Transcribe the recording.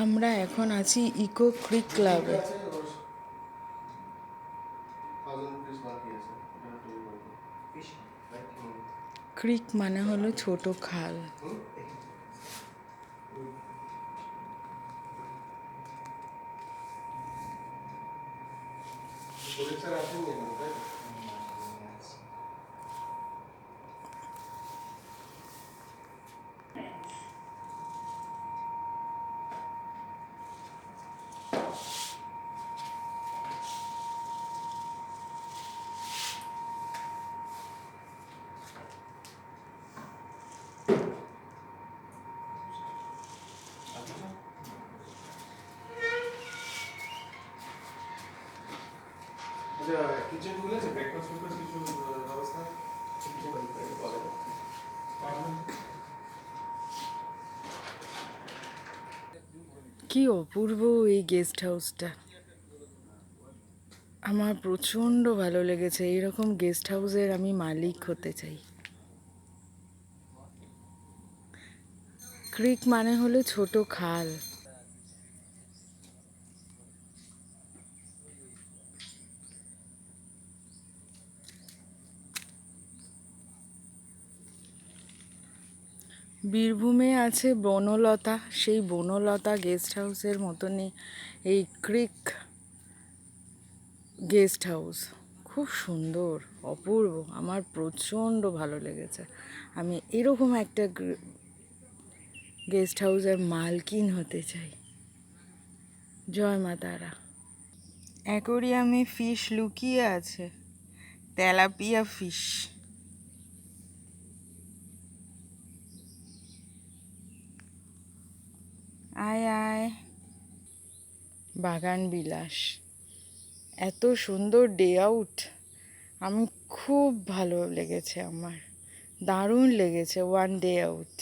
আমরা এখন আছি ইকো ক্রিক ক্লাবে। ক্রিক মানে হলো ছোট খাল। কিচেন খুলেছে ব্রেকফাস্ট কিছু ব্যবস্থা কি অপূর্ব এই গেস্ট হাউসটা, আমার প্রচণ্ড ভালো লেগেছে। এইরকম গেস্ট হাউসের আমি মালিক হতে চাই। ক্রিক মানে হলো ছোট খাল। বীরভূমে আছে বনলতা, সেই বনলতা গেস্ট হাউসের মতনই এই ক্রিক গেস্ট হাউস। খুব সুন্দর, অপূর্ব, আমার প্রচণ্ড ভালো লেগেছে। আমি এরকম একটা গেস্ট হাউসের মালকিন হতে চাই। জয় মা তারা। অ্যাকোরিয়ামে ফিশ লুকিয়ে আছে, তেলাপিয়া ফিশ। আয় আয়। বাগান বিলাস, এত সুন্দর ডে আউট, আমি খুব ভালো লেগেছে, আমার দারুণ লেগেছে ওয়ান ডে আউট।